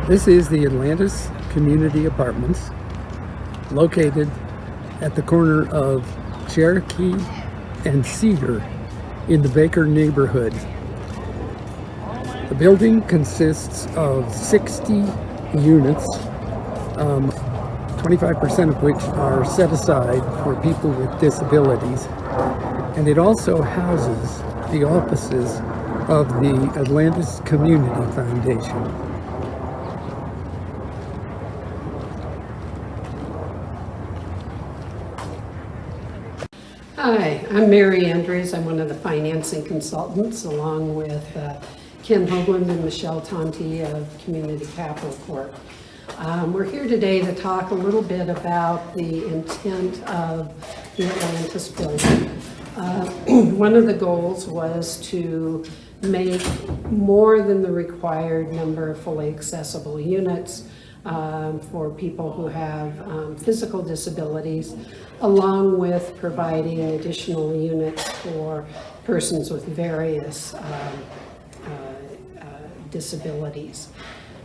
This is the Atlantis Community Apartments, located at the corner of Cherokee and Cedar in the Baker neighborhood. The building consists of 60 units, 25% of which are set aside for people with disabilities, and it also houses the offices of the Atlantis Community Foundation. Hi, I'm Mary Andrews. I'm one of the financing consultants, along with Ken Hoagland and Michelle Tonti of Community Capital Corp. We're here today to talk a little bit about the intent of the Atlantis building. One of the goals was to make more than the required number of fully accessible units for people who have physical disabilities, along with providing additional units for persons with various disabilities.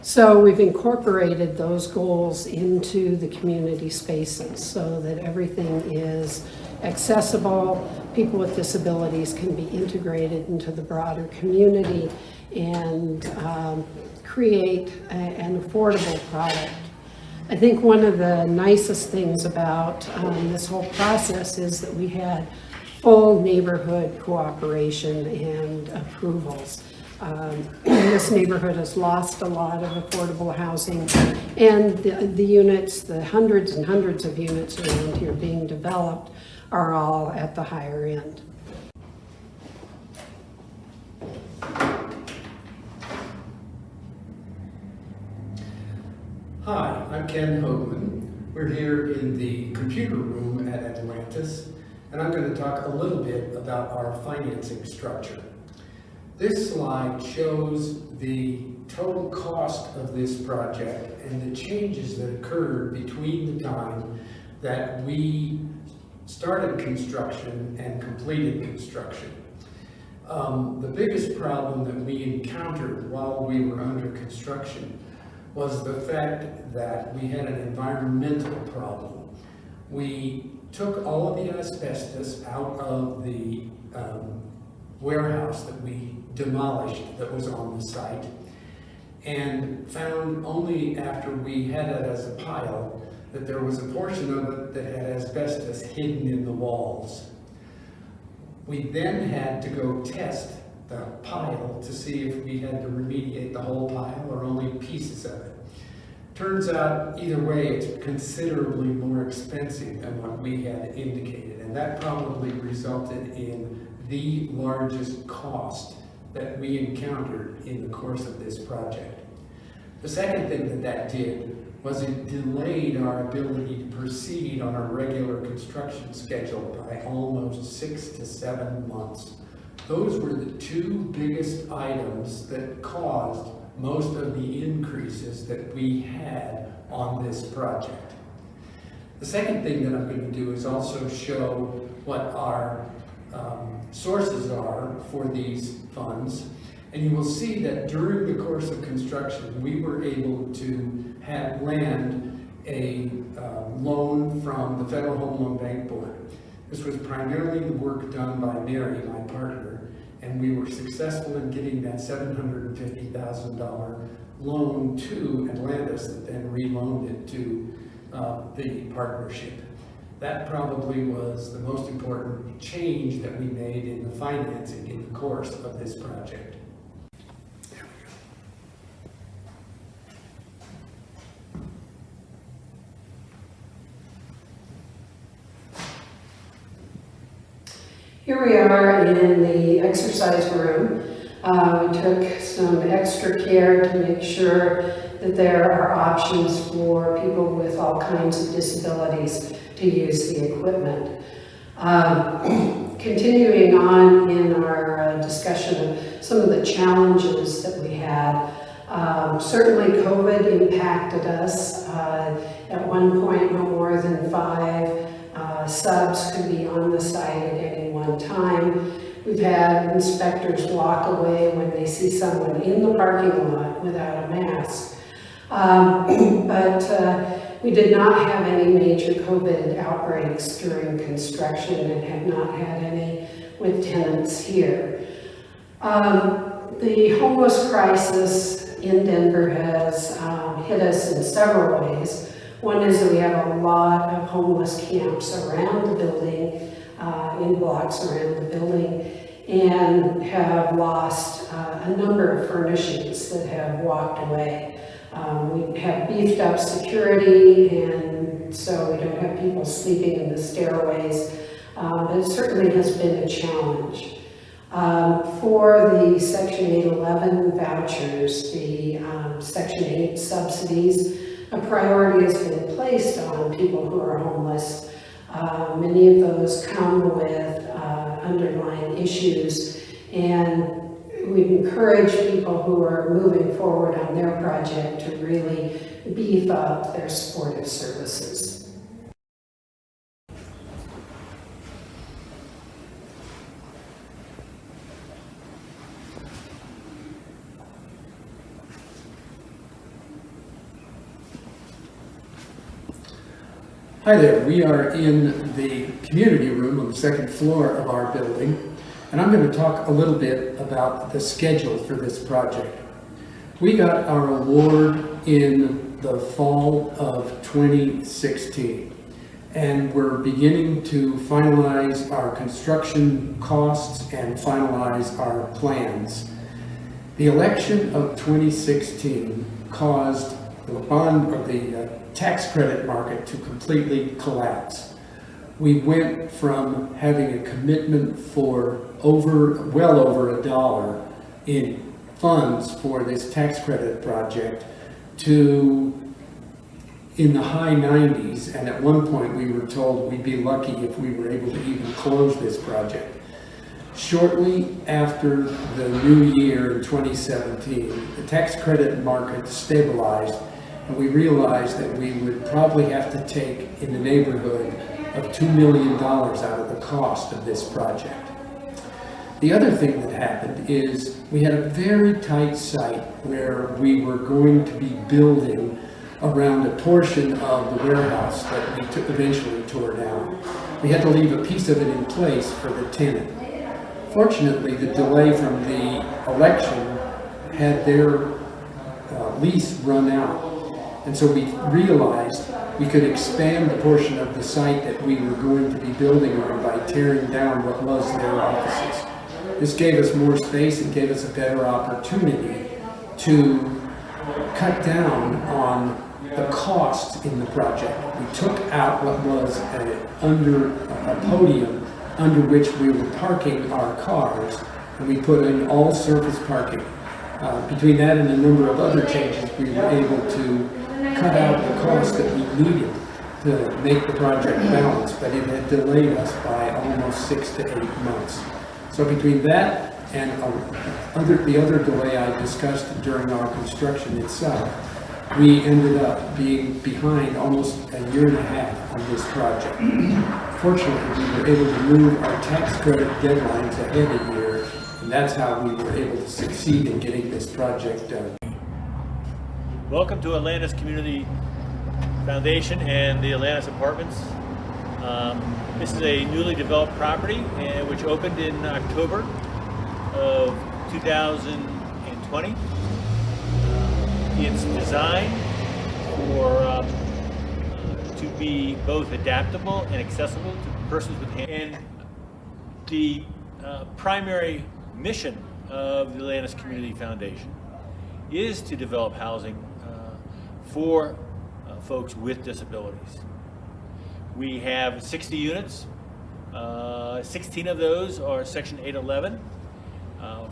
So we've incorporated those goals into the community spaces so that everything is accessible. People with disabilities can be integrated into the broader community and create an affordable product. I think one of the nicest things about this whole process is that we had full neighborhood cooperation and approvals. This neighborhood has lost a lot of affordable housing, and the units, the hundreds and hundreds of units around here being developed, are all at the higher end. Hi, I'm Ken Hoagland. We're here in the computer room at Atlantis, and I'm going to talk a little bit about our financing structure. This slide shows the total cost of this project and the changes that occurred between the time that we started construction and completed construction. The biggest problem that we encountered while we were under construction was the fact that we had an environmental problem. We took all of the asbestos out of the warehouse that we demolished that was on the site, and found only after we had it as a pile that there was a portion of it that had asbestos hidden in the walls. We then had to go test the pile to see if we had to remediate the whole pile or only pieces of it. Turns out, either way, it's considerably more expensive than what we had indicated, and that probably resulted in the largest cost that we encountered in the course of this project. The second thing that did was it delayed our ability to proceed on our regular construction schedule by almost 6 to 7 months. Those were the two biggest items that caused most of the increases that we had on this project. The second thing that I'm going to do is also show what our sources are for these funds, and you will see that during the course of construction we were able to land a loan from the Federal Home Loan Bank Board. This was primarily the work done by Mary, my partner, and we were successful in getting that $750,000 loan to Atlantis that then reloaned it to the partnership. That probably was the most important change that we made in the financing in the course of this project. Here we are in the exercise room. We took some extra care to make sure that there are options for people with all kinds of disabilities to use the equipment. Continuing on in our discussion of some of the challenges that we had, certainly COVID impacted us. At one point, no more than 5 subs could be on the site at any one time. We've had inspectors walk away when they see someone in the parking lot without a mask. But we did not have any major COVID outbreaks during construction and have not had any with tenants here. The homeless crisis in Denver has hit us in several ways. One is that we have a lot of homeless camps around the building, in blocks around the building, and have lost a number of furnishings that have walked away. We have beefed up security, and so we don't have people sleeping in the stairways, but it certainly has been a challenge. For the Section 811 vouchers, the Section 8 subsidies, a priority has been placed on people who are homeless. Many of those come with underlying issues, and we've encouraged people who are moving forward on their project to really beef up their supportive services. Hi there, we are in the community room on the second floor of our building, and I'm going to talk a little bit about the schedule for this project. We got our award in the fall of 2016, and we're beginning to finalize our construction costs and finalize our plans. The election of 2016 caused the bond or the tax credit market to completely collapse. We went from having a commitment for well over $1 in funds for this tax credit project to in the high 90s, and at one point we were told we'd be lucky if we were able to even close this project. Shortly after the new year in 2017, the tax credit market stabilized, and we realized that we would probably have to take in the neighborhood of $2 million out of the cost of this project. The other thing that happened is we had a very tight site where we were going to be building around a portion of the warehouse that we eventually tore down. We had to leave a piece of it in place for the tenant. Fortunately, the delay from the election had their lease run out. And so we realized we could expand the portion of the site that we were going to be building on by tearing down what was their offices. This gave us more space and gave us a better opportunity to cut down on the costs in the project. We took out what was a podium under which we were parking our cars, and we put in all surface parking. Between that and a number of other changes, we were able to cut out the cost that we needed to make the project balance, but it had delayed us by almost 6 to 8 months. So between that and the other delay I discussed during our construction itself, we ended up being behind almost a year and a half on this project. Fortunately, we were able to move our tax credit deadlines ahead a year, and that's how we were able to succeed in getting this project done. Welcome to Atlantis Community Foundation and the Atlantis Apartments. This is a newly developed property which opened in October of 2020. It's designed to be both adaptable and accessible to persons with hands. And the primary mission of the Atlantis Community Foundation is to develop housing for folks with disabilities. We have 60 units. 16 of those are Section 811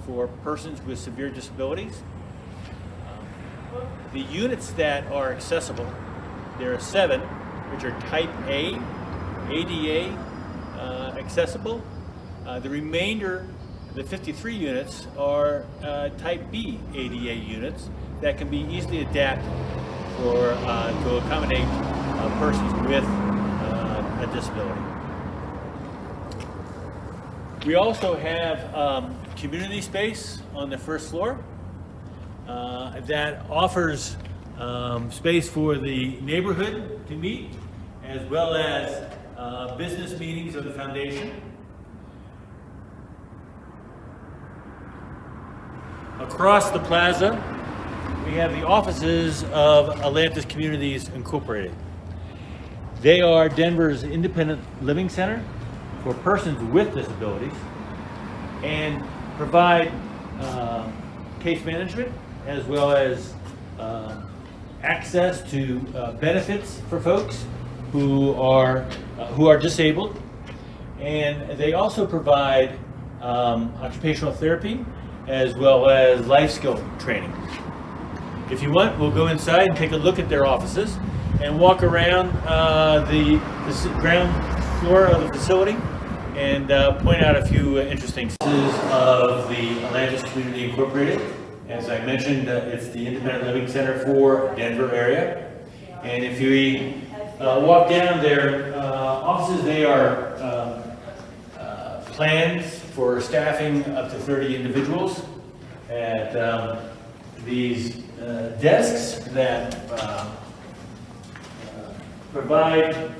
for persons with severe disabilities. The units that are accessible, there are 7, which are Type A, ADA accessible. The remainder, the 53 units, are Type B ADA units that can be easily adapted to accommodate persons with a disability. We also have community space on the first floor that offers space for the neighborhood to meet, as well as business meetings of the foundation. Across the plaza, we have the offices of Atlantis Communities Incorporated. They are Denver's independent living center for persons with disabilities and provide case management as well as access to benefits for folks who are disabled, and they also provide occupational therapy as well as life skill training. If you want, we'll go inside and take a look at their offices and walk around the ground floor of the facility and point out a few interesting pieces of the Atlantis Community Incorporated. As I mentioned, it's the independent living center for Denver area. And if you walk down their offices, they are plans for staffing up to 30 individuals at these desks that provide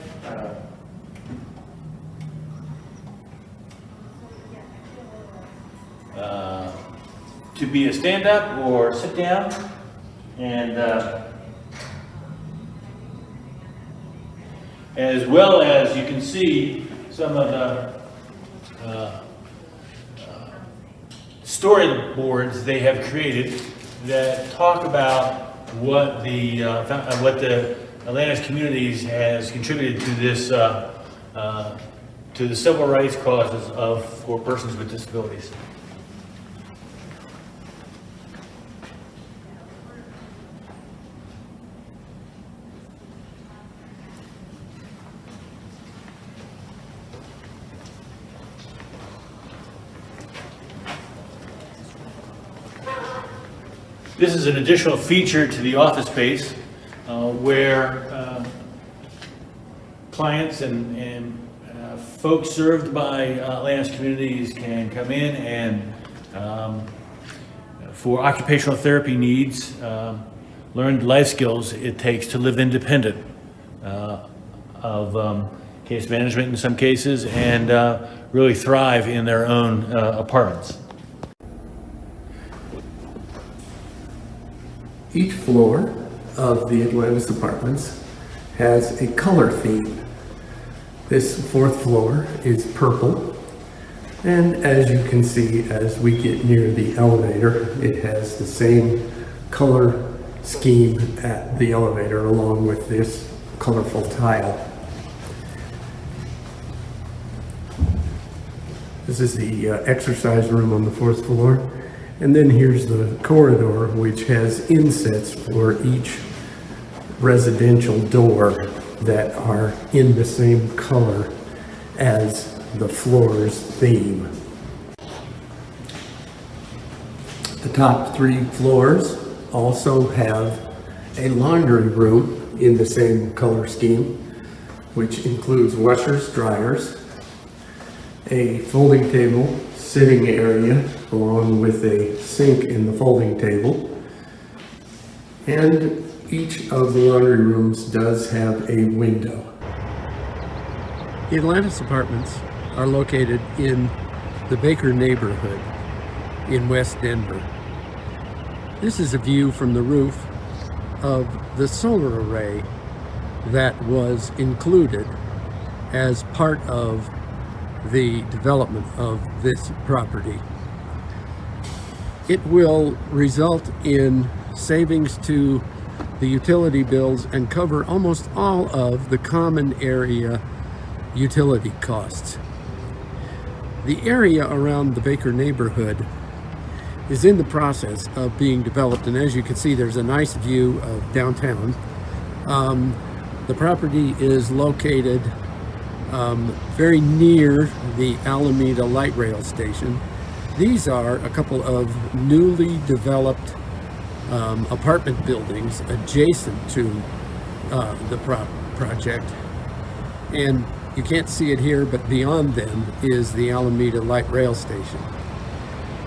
to be a stand-up or sit down, and as well as you can see some of the storyboards they have created that talk about what the Atlantis Communities has contributed to this to the civil rights causes for persons with disabilities. This is an additional feature to the office space where clients and folks served by Atlantis Communities can come in and for occupational therapy needs, learn the life skills it takes to live independent of case management in some cases, and really thrive in their own apartments. Each floor of the Atlantis apartments has a color theme. This fourth floor is purple, and as you can see as we get near the elevator, it has the same color scheme at the elevator along with this colorful tile. This is the exercise room on the fourth floor. And then here's the corridor, which has insets for each residential door that are in the same color as the floor's theme. The top three floors also have a laundry room in the same color scheme, which includes washers, dryers, a folding table, sitting area, along with a sink in the folding table. And each of the laundry rooms does have a window. The Atlantis apartments are located in the Baker neighborhood in West Denver. This is a view from the roof of the solar array that was included as part of the development of this property. It will result in savings to the utility bills and cover almost all of the common area utility costs. The area around the Baker neighborhood is in the process of being developed, and as you can see, there's a nice view of downtown. The property is located very near the Alameda light rail station. These are a couple of newly developed apartment buildings adjacent to the project, and you can't see it here, but beyond them is the Alameda light rail station.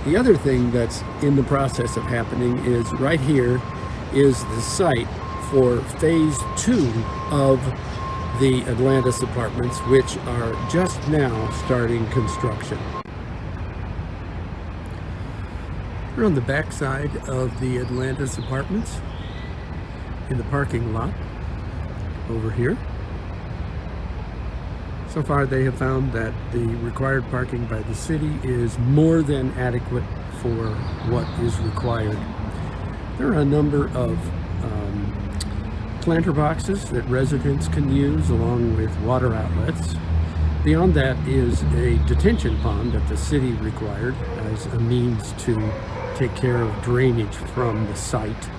The other thing that's in the process of happening is right here is the site for phase 2 of the Atlantis apartments, which are just now starting construction. We're on the back side of the Atlantis apartments in the parking lot over here. So far they have found that the required parking by the city is more than adequate for what is required. There are a number of planter boxes that residents can use along with water outlets. Beyond that is a detention pond that the city required as a means to take care of drainage from the site.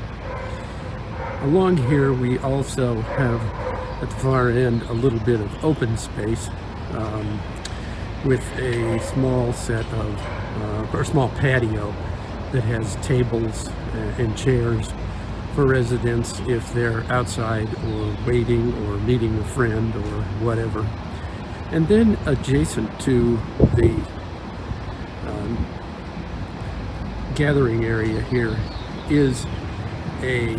Along here we also have at the far end a little bit of open space with a small set of, or small patio that has tables and chairs for residents if they're outside or waiting or meeting a friend or whatever. And then adjacent to the gathering area here is a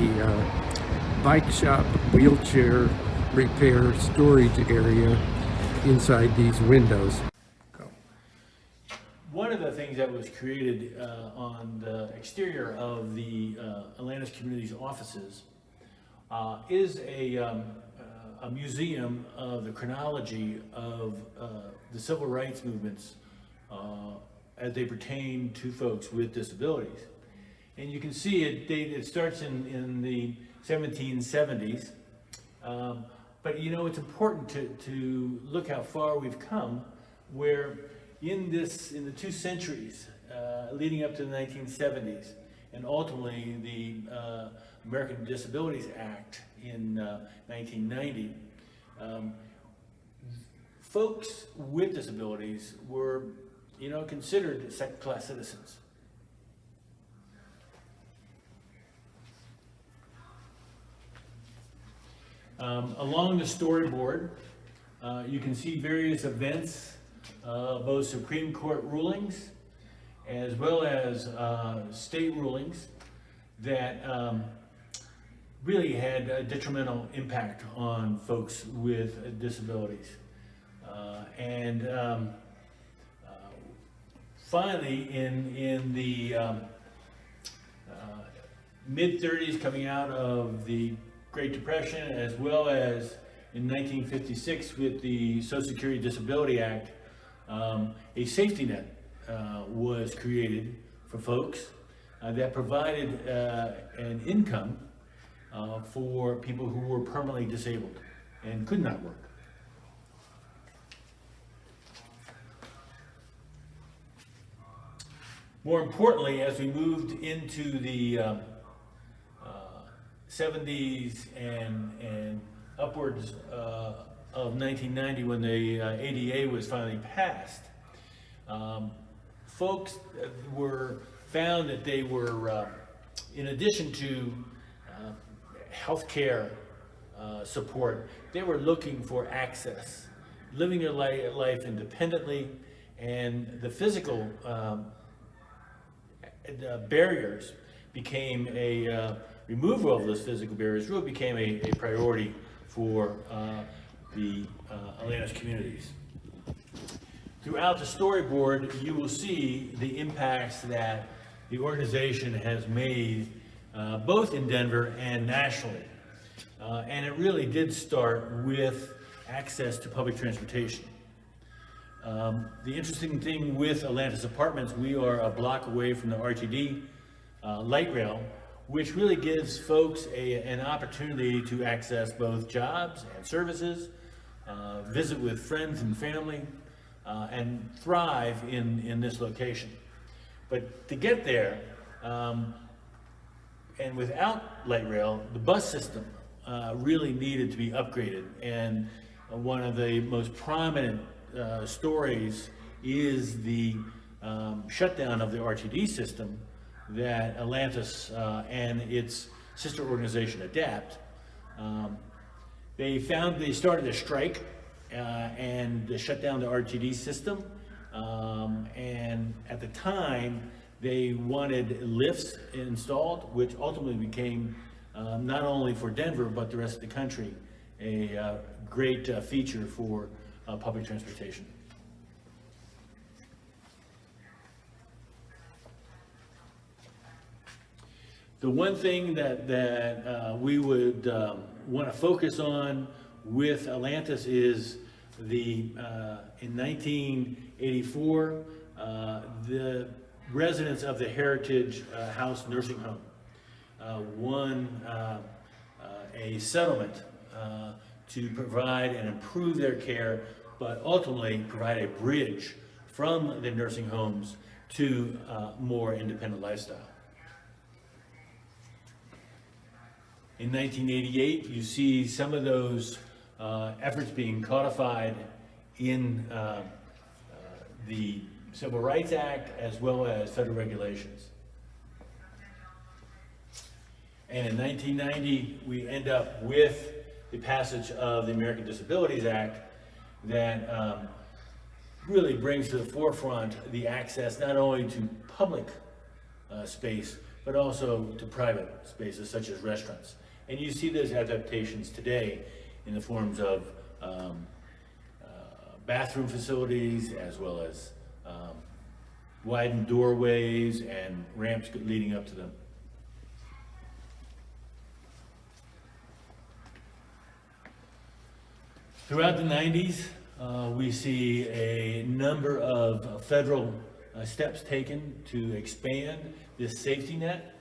bike shop, wheelchair repair storage area inside these windows. One of the things that was created on the exterior of the Atlantis Community's offices is a museum of the chronology of the civil rights movements as they pertain to folks with disabilities. And you can see it starts in the 1770s. But you know, it's important to look how far we've come, where in the 2 centuries leading up to the 1970s, and ultimately the American Disabilities Act in 1990, folks with disabilities were, you know, considered second-class citizens. Along the storyboard, you can see various events, both Supreme Court rulings as well as state rulings that really had a detrimental impact on folks with disabilities. Finally, in the mid-30s, coming out of the Great Depression, as well as in 1956 with the Social Security Disability Act, a safety net was created for folks that provided an income for people who were permanently disabled and could not work. More importantly, as we moved into the 70s and upwards of 1990, when the ADA was finally passed, folks were found that they were, in addition to healthcare support, they were looking for access, living their life independently, and the physical barriers became removal of those physical barriers really became a priority for the Atlantis communities. Throughout the storyboard, you will see the impacts that the organization has made both in Denver and nationally. And it really did start with access to public transportation. The interesting thing with Atlantis Apartments, we are a block away from the RTD light rail, which really gives folks an opportunity to access both jobs and services, visit with friends and family, and thrive in this location. But to get there, and without light rail, the bus system really needed to be upgraded. And one of the most prominent stories is the shutdown of the RTD system that Atlantis and its sister organization ADAPT, they started a strike and they shut down the RTD system, and at the time they wanted lifts installed, which ultimately became not only for Denver, but the rest of the country, a great feature for public transportation. The one thing that we would want to focus on with Atlantis is the in 1984, the residents of the Heritage House Nursing Home won a settlement to provide and improve their care, but ultimately provide a bridge from the nursing homes to more independent lifestyle. In 1988, you see some of those efforts being codified in the Civil Rights Act as well as federal regulations. And in 1990, we end up with the passage of the American Disabilities Act that really brings to the forefront the access not only to public space, but also to private spaces such as restaurants. And you see those adaptations today in the forms of bathroom facilities, as well as widened doorways and ramps leading up to them. Throughout the 90s, we see a number of federal steps taken to expand this safety net.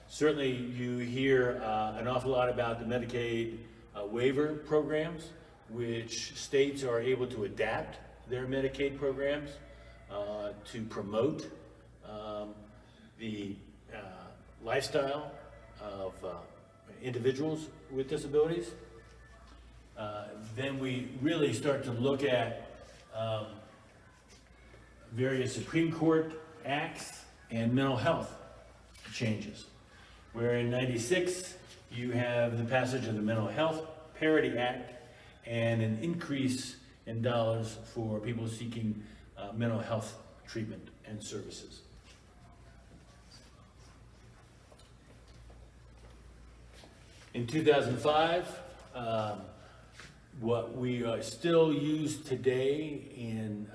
Certainly you hear an awful lot about the Medicaid waiver programs, which states are able to adapt their Medicaid programs to promote the lifestyle of individuals with disabilities. Then we really start to look at various Supreme Court acts and mental health changes, where in '96 you have the passage of the Mental Health Parity Act and an increase in dollars for people seeking mental health treatment and services. In 2005, what we still use today in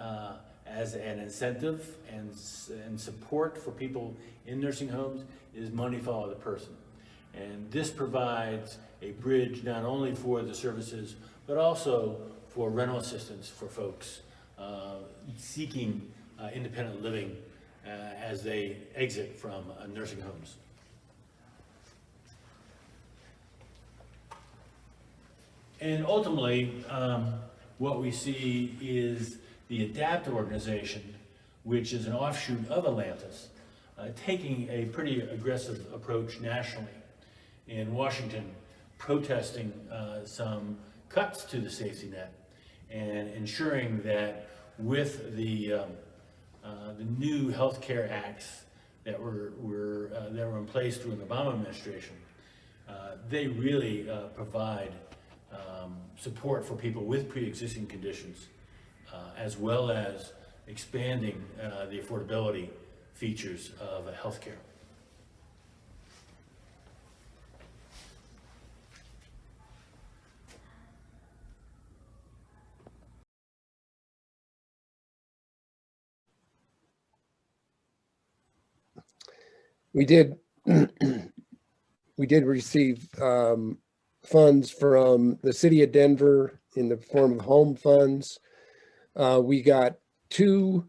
as an incentive and support for people in nursing homes is money follow the person. And this provides a bridge not only for the services, but also for rental assistance for folks seeking independent living as they exit from nursing homes. And ultimately, what we see is the ADAPT organization, which is an offshoot of Atlantis, taking a pretty aggressive approach nationally. In Washington, protesting some cuts to the safety net and ensuring that with the new healthcare acts that were in place during the Obama administration, they really provide support for people with pre-existing conditions, as well as expanding the affordability features of healthcare. We did receive funds from the city of Denver in the form of home funds. We got two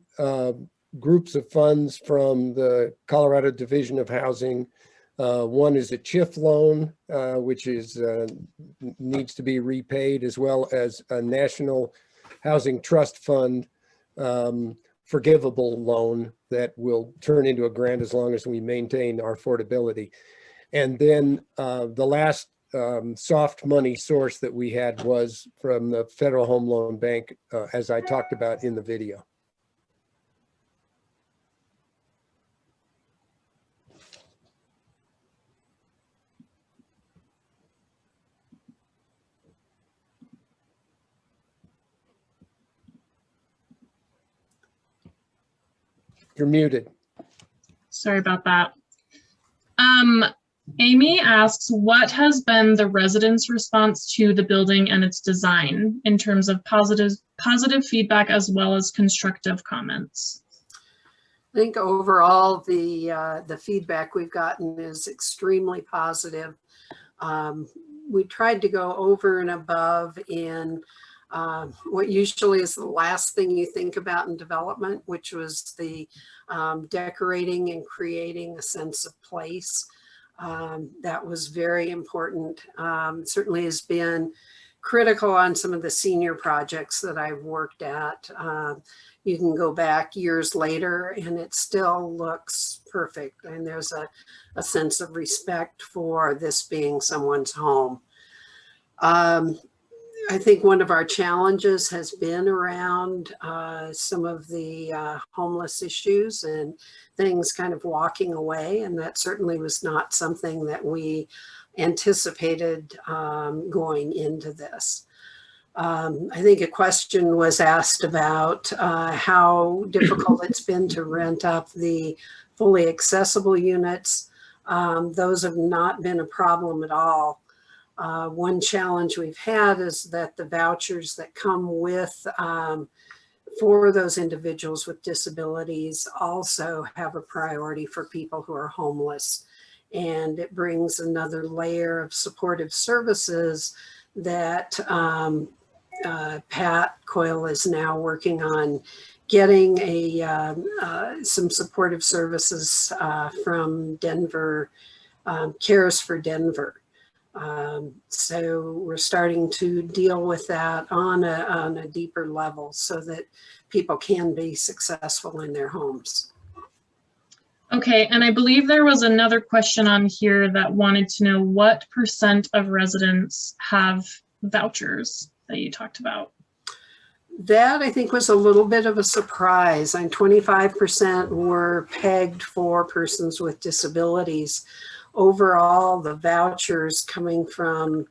groups of funds from the Colorado Division of Housing. One is a CHIF loan, which is needs to be repaid, as well as a National Housing Trust Fund forgivable loan that will turn into a grant as long as we maintain our affordability. And then the last soft money source that we had was from the Federal Home Loan Bank, as I talked about in the video. You're muted. Sorry about that. Amy asks, what has been the residents' response to the building and its design in terms of positive feedback as well as constructive comments? I think overall the feedback we've gotten is extremely positive. We tried to go over and above in what usually is the last thing you think about in development, which was the decorating and creating a sense of place. That was very important. Certainly has been critical on some of the senior projects that I've worked at. You can go back years later and it still looks perfect. And there's a sense of respect for this being someone's home. I think one of our challenges has been around some of the homeless issues and things kind of walking away. And that certainly was not something that we anticipated going into this. I think a question was asked about how difficult it's been to rent up the fully accessible units. Those have not been a problem at all. One challenge we've had is that the vouchers that come with for those individuals with disabilities also have a priority for people who are homeless. And it brings another layer of supportive services that Pat Coyle is now working on getting some supportive services from Denver, Cares for Denver. So we're starting to deal with that on a deeper level so that people can be successful in their homes. Okay, and I believe there was another question on here that wanted to know what % of residents have vouchers that you talked about. That I think was a little bit of a surprise. And 25% were pegged for persons with disabilities. Overall, the vouchers coming from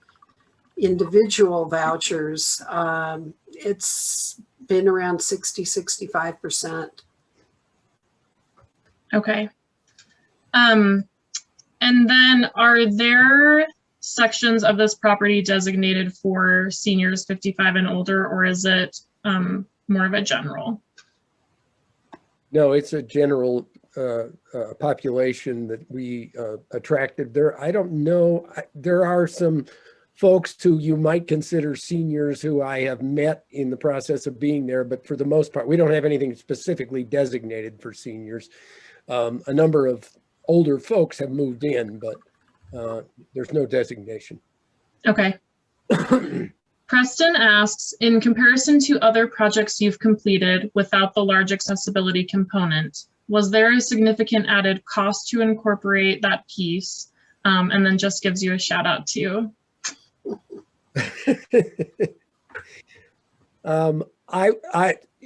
individual vouchers, it's been around 60–65%. Okay. And then are there sections of this property designated for seniors 55 and older, or is it more of a general? No, it's a general population that we attracted there. I don't know, there are some folks who you might consider seniors who I have met in the process of being there, but for the most part, we don't have anything specifically designated for seniors. A number of older folks have moved in, but there's no designation. Okay. Preston asks, in comparison to other projects you've completed without the large accessibility component, was there a significant added cost to incorporate that piece? And then just gives you a shout out too.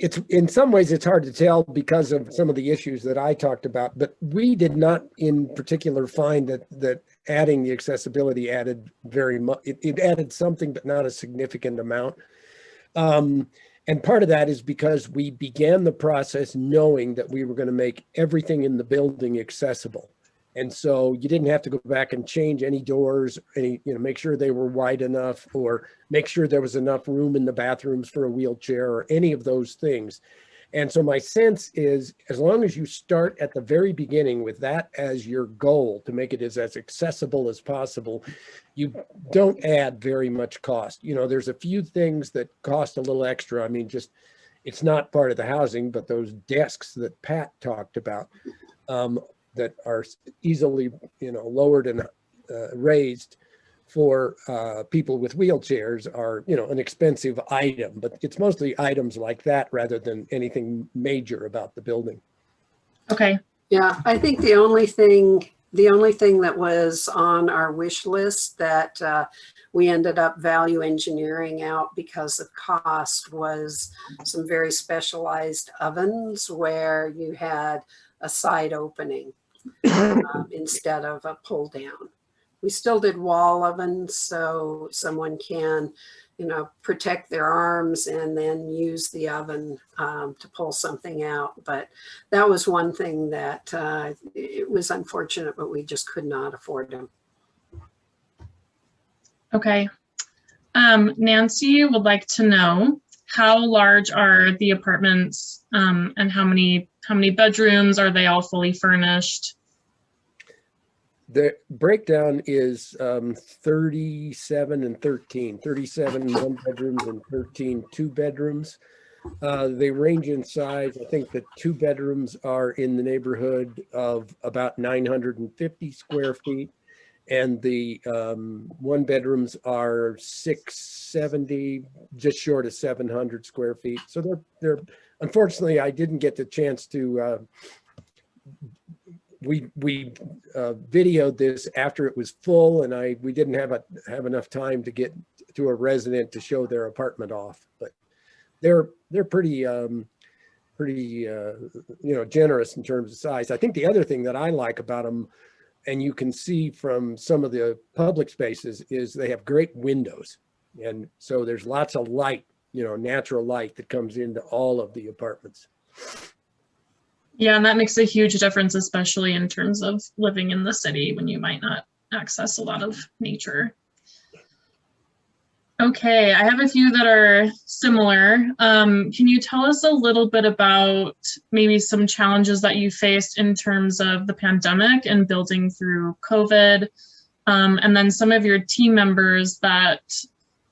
It's in some ways it's hard to tell because of some of the issues that I talked about, but we did not in particular find that adding the accessibility added very much. It added something, but not a significant amount. And part of that is because we began the process knowing that we were going to make everything in the building accessible. And so you didn't have to go back and change any doors, make sure they were wide enough or make sure there was enough room in the bathrooms for a wheelchair or any of those things. And so my sense is as long as you start at the very beginning with that as your goal to make it as accessible as possible, you don't add very much cost. There's a few things that cost a little extra. I mean, just it's not part of the housing, but those desks that Pat talked about, that are easily, lowered and raised for people with wheelchairs are, an expensive item, but it's mostly items like that rather than anything major about the building. Okay. Yeah, I think the only thing that was on our wish list that we ended up value engineering out because of cost was some very specialized ovens where you had a side opening instead of a pull down. We still did wall ovens so someone can, protect their arms and then use the oven to pull something out. But that was one thing that it was unfortunate, but we just could not afford them. Okay. Nancy would like to know, how large are the apartments, and how many bedrooms? Are they all fully furnished? The breakdown is 37 and 13, 37 one bedrooms and 13 two bedrooms. They range in size. I think the two bedrooms are in the neighborhood of about 950 square feet. And the one bedrooms are 670, just short of 700 square feet. So they're unfortunately, I didn't get the chance to, we videoed this after it was full, and we didn't have enough time to get to a resident to show their apartment off. But they're pretty generous in terms of size. I think the other thing that I like about them, and you can see from some of the public spaces, is they have great windows. And so there's lots of light, natural light that comes into all of the apartments. Yeah, and that makes a huge difference, especially in terms of living in the city when you might not access a lot of nature. Okay, I have a few that are similar. Can you tell us a little bit about maybe some challenges that you faced in terms of the pandemic and building through COVID, and then some of your team members that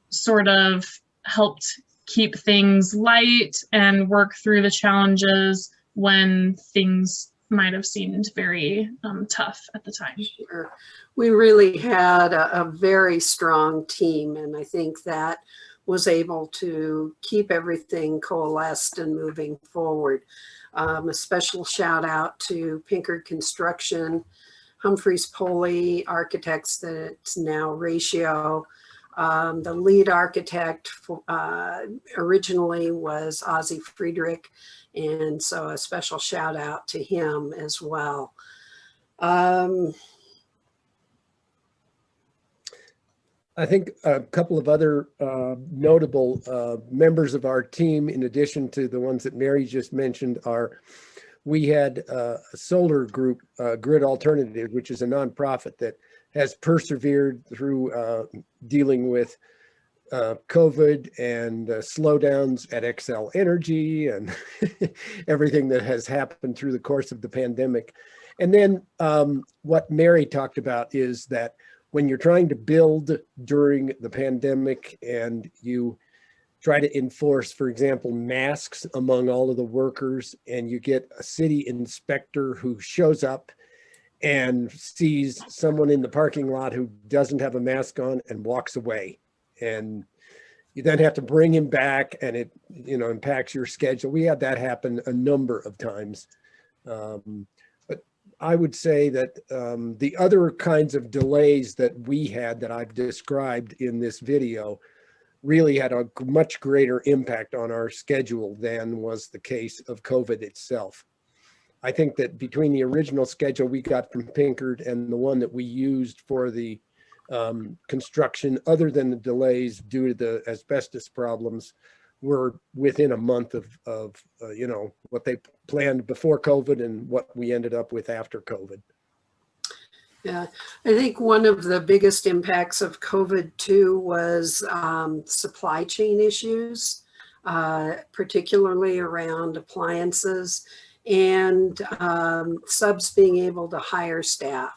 sort of helped keep things light and work through the challenges when things might have seemed very tough at the time? Sure. We really had a very strong team, and I think that was able to keep everything coalesced and moving forward. A special shout out to Pinkard Construction, Humphreys Poley Architects, that's now Ratio. The lead architect originally was Ozzie Friedrich, and so a special shout out to him as well. I think a couple of other notable members of our team, in addition to the ones that Mary just mentioned, we had a solar group, Grid Alternative, which is a nonprofit that has persevered through dealing with COVID and slowdowns at Xcel Energy and everything that has happened through the course of the pandemic. And then what Mary talked about is that when you're trying to build during the pandemic and you try to enforce, for example, masks among all of the workers, and you get a city inspector who shows up and sees someone in the parking lot who doesn't have a mask on and walks away, and you then have to bring him back, and it impacts your schedule. We had that happen a number of times. But I would say that the other kinds of delays that we had that I've described in this video really had a much greater impact on our schedule than was the case of COVID itself. I think that between the original schedule we got from Pinkard and the one that we used for the construction, other than the delays due to the asbestos problems, were within a month of what they planned before COVID and what we ended up with after COVID. Yeah, I think one of the biggest impacts of COVID too was supply chain issues, particularly around appliances, and subs being able to hire staff.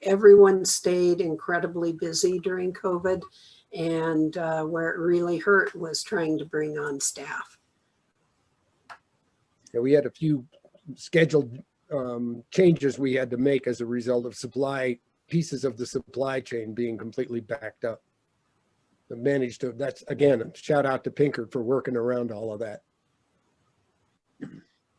Everyone stayed incredibly busy during COVID, and where it really hurt was trying to bring on staff. Yeah, we had a few scheduled changes we had to make as a result of pieces of the supply chain being completely backed up. But managed to, that's again, a shout out to Pinkard for working around all of that.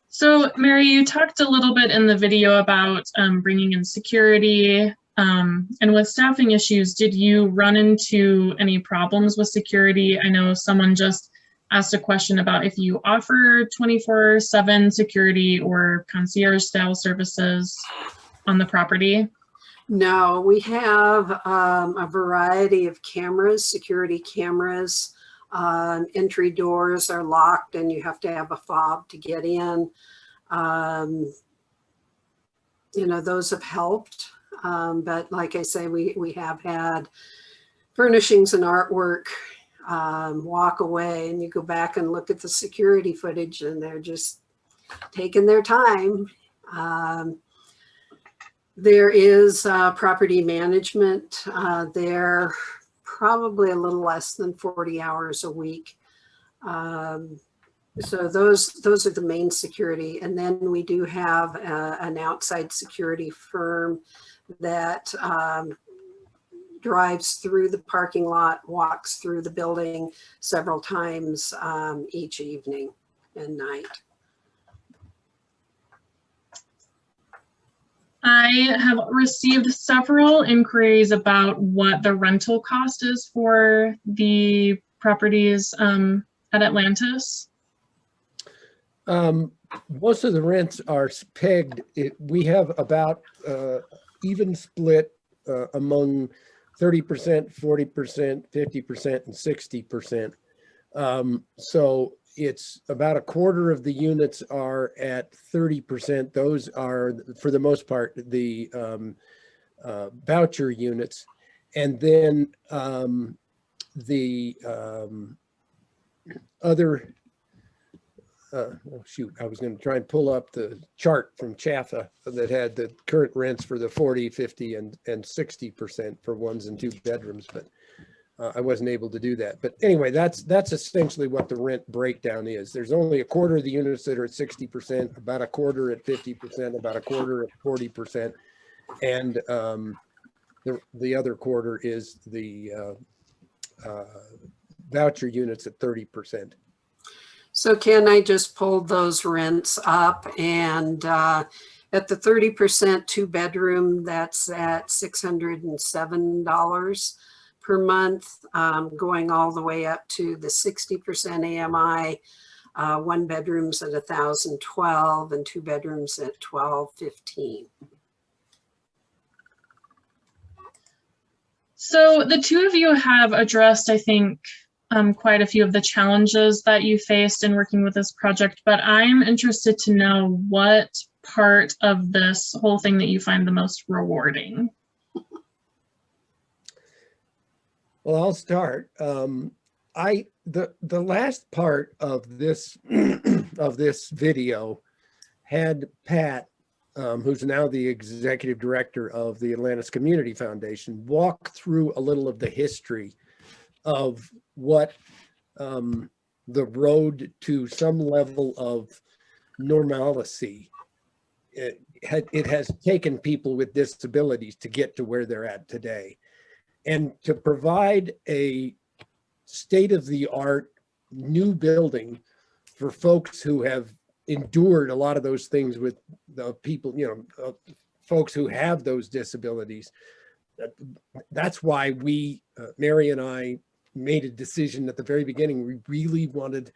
So Mary, you talked a little bit in the video about bringing in security, and with staffing issues, did you run into any problems with security? I know someone just asked a question about if you offer 24/7 security or concierge style services on the property. No, we have a variety of cameras, security cameras. Entry doors are locked and you have to have a fob to get in. Those have helped. But like I say, we have had furnishings and artwork walk away, and you go back and look at the security footage and they're just taking their time. There is property management. They're probably a little less than 40 hours a week. So those are the main security. And then we do have an outside security firm that drives through the parking lot, walks through the building several times each evening and night. I have received several inquiries about what the rental cost is for the properties at Atlantis. Most of the rents are pegged. We have about even split among 30%, 40%, 50%, and 60%. So it's about a quarter of the units are at 30%. Those are, for the most part, the voucher units. And then the other, oh shoot, I was going to try and pull up the chart from Chaffa that had the current rents for the 40, 50, and 60% for 1s and 2 bedrooms, but I wasn't able to do that. But anyway, that's essentially what the rent breakdown is. There's only a quarter of the units that are at 60%, about a quarter at 50%, about a quarter at 40%, and the other quarter is the voucher units at 30%. So Ken, I just pulled those rents up, and at the 30% 2-bedroom, that's at $607 per month, going all the way up to the 60% AMI. 1 bedroom's at $1,012 and 2 bedrooms at $1,215. So the two of you have addressed, I think, quite a few of the challenges that you faced in working with this project, but I'm interested to know what part of this whole thing that you find the most rewarding. Well, I'll start. The last part of this of this video had Pat, who's now the executive director of the Atlantis Community Foundation, walk through a little of the history of what the road to some level of normalcy it has taken people with disabilities to get to where they're at today. And to provide a state-of-the-art new building for folks who have endured a lot of those things with the people, folks who have those disabilities. That's why we, Mary and I, made a decision at the very beginning. We really wanted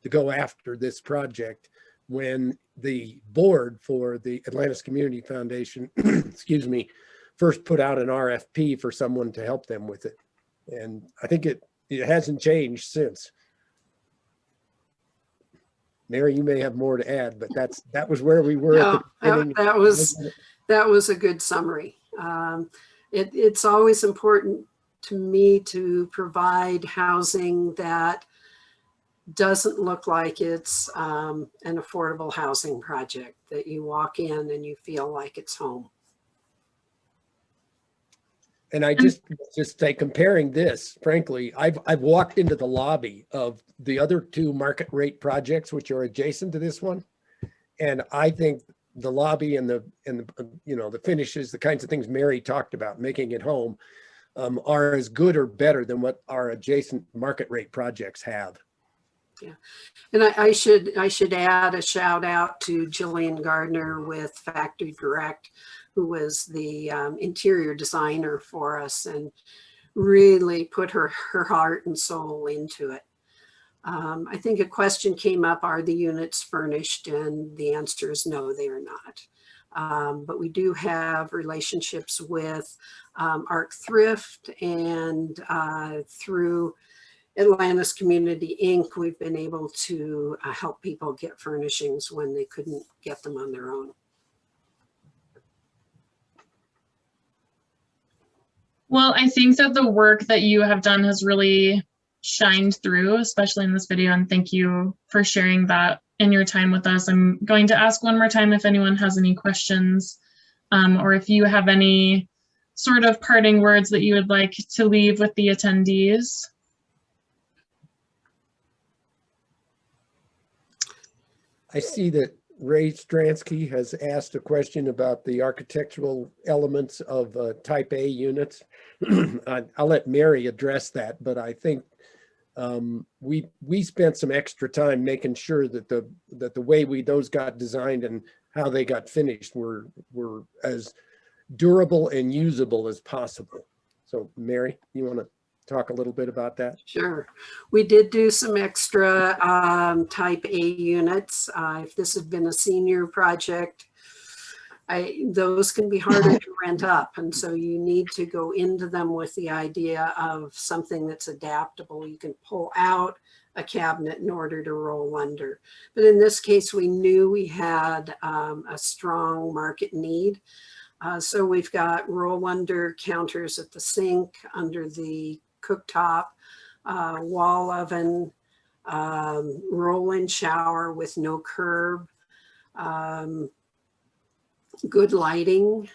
to go after this project when the board for the Atlantis Community Foundation, excuse me, first put out an RFP for someone to help them with it. And I think it hasn't changed since. Mary, you may have more to add, but that was where we were. No, that was a good summary. It's always important to me to provide housing that doesn't look like it's an affordable housing project, that you walk in and you feel like it's home. And I just say, comparing this, frankly, I've walked into the lobby of the other 2 market rate projects, which are adjacent to this one. And I think the lobby and the finishes, the kinds of things Mary talked about, making it home, are as good or better than what our adjacent market rate projects have. Yeah, and I should add a shout out to Jillian Gardner with Factory Direct, who was the interior designer for us and really put her heart and soul into it. I think a question came up, are the units furnished? And the answer is no, they are not. But we do have relationships with Arc Thrift, and through Atlantis Community Inc., we've been able to help people get furnishings when they couldn't get them on their own. Well, I think that the work that you have done has really shined through, especially in this video, and thank you for sharing that in your time with us. I'm going to ask one more time if anyone has any questions, or if you have any sort of parting words that you would like to leave with the attendees. I see that Ray Stransky has asked a question about the architectural elements of type A units. I'll let Mary address that, but I think we spent some extra time making sure that the way those got designed and how they got finished were as durable and usable as possible. So Mary, you want to talk a little bit about that? Sure. We did do some extra type A units. If this had been a senior project, those can be harder to rent up. And so you need to go into them with the idea of something that's adaptable. You can pull out a cabinet in order to roll under. But in this case, we knew we had a strong market need. So we've got roll under counters at the sink, under the cooktop, wall oven, roll-in shower with no curb, good lighting.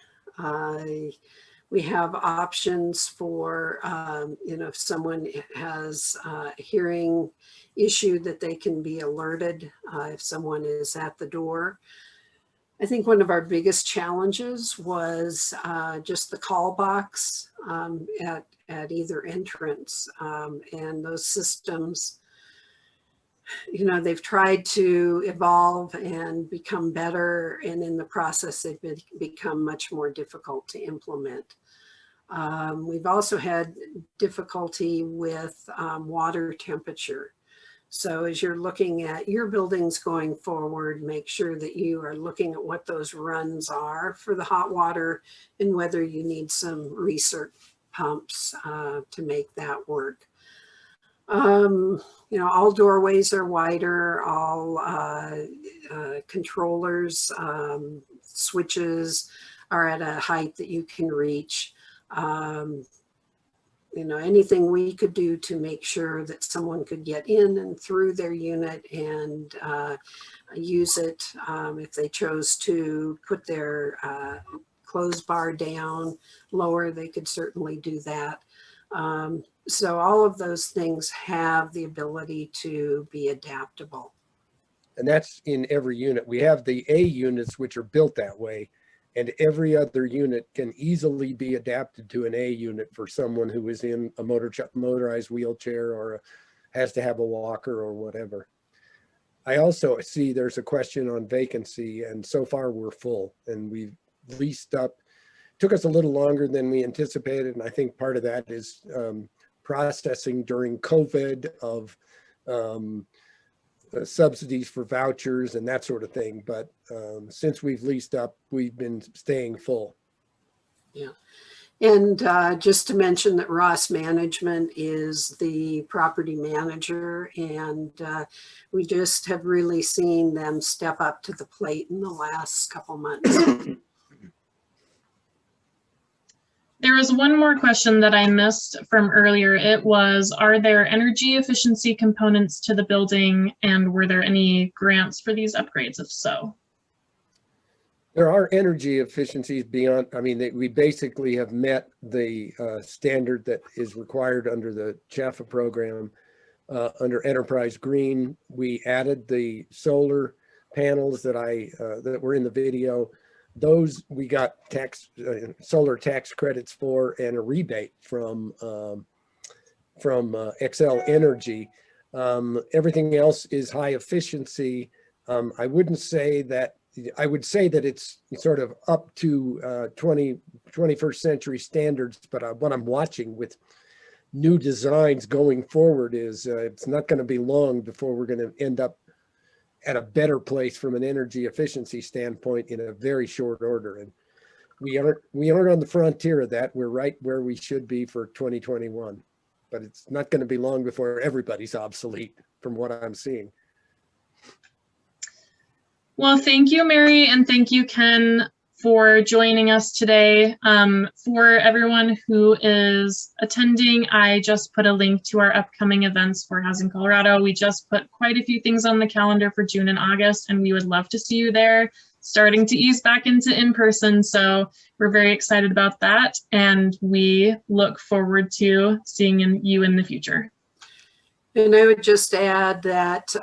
We have options for, if someone has a hearing issue, that they can be alerted if someone is at the door. I think one of our biggest challenges was just the call box at either entrance. And those systems, they've tried to evolve and become better. And in the process, they've become much more difficult to implement. We've also had difficulty with water temperature. So as you're looking at your buildings going forward, make sure that you are looking at what those runs are for the hot water and whether you need some recirc pumps to make that work. All doorways are wider, all controllers, switches are at a height that you can reach. Anything we could do to make sure that someone could get in and through their unit and use it. If they chose to put their clothes bar down lower, they could certainly do that. So all of those things have the ability to be adaptable. And that's in every unit. We have the A units, which are built that way. And every other unit can easily be adapted to an A unit for someone who is in a motorized wheelchair or has to have a walker or whatever. I also see there's a question on vacancy, and so far we're full and we've leased up. Took us a little longer than we anticipated, and I think part of that is processing during COVID of subsidies for vouchers and that sort of thing. But since we've leased up, we've been staying full. Yeah. And just to mention that Ross Management is the property manager, and we just have really seen them step up to the plate in the last couple months. There was one more question that I missed from earlier. It was, are there energy efficiency components to the building, and were there any grants for these upgrades? If so. There are energy efficiencies beyond, we basically have met the standard that is required under the CHAFA program. Under Enterprise Green, we added the solar panels that were in the video. Those we got solar tax credits for, and a rebate from Xcel Energy. Everything else is high efficiency. I would say that it's sort of up to 21st century standards, but what I'm watching with new designs going forward is it's not going to be long before we're going to end up at a better place from an energy efficiency standpoint in a very short order. And we aren't on the frontier of that. We're right where we should be for 2021, but it's not going to be long before everybody's obsolete from what I'm seeing. Well, thank you, Mary, and thank you, Ken, for joining us today. For everyone who is attending, I just put a link to our upcoming events for Housing Colorado. We just put quite a few things on the calendar for June and August, and we would love to see you there, starting to ease back into in-person. So we're very excited about that, and we look forward to seeing you in the future. And I would just add that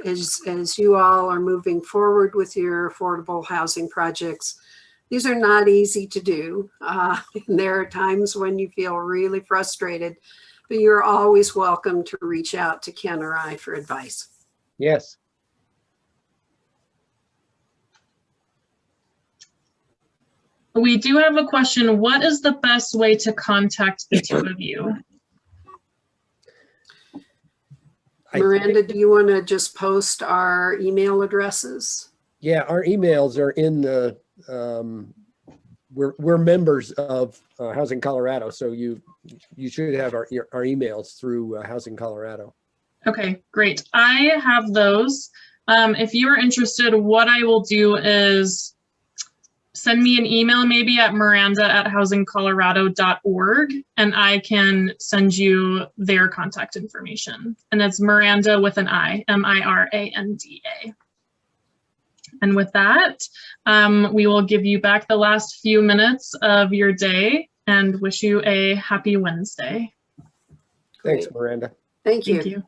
as you all are moving forward with your affordable housing projects, these are not easy to do. And there are times when you feel really frustrated, but you're always welcome to reach out to Ken or I for advice. Yes. We do have a question. What is the best way to contact the two of you? Miranda, do you want to just post our email addresses? Yeah, our emails are in the, we're members of Housing Colorado, so you should have our emails through Housing Colorado. Okay, great. I have those. If you are interested, what I will do is send me an email maybe at miranda@housingcolorado.org, and I can send you their contact information. And it's Miranda with an I, Miranda. And with that, we will give you back the last few minutes of your day and wish you a happy Wednesday. Thanks, Miranda. Thank you. Thank you.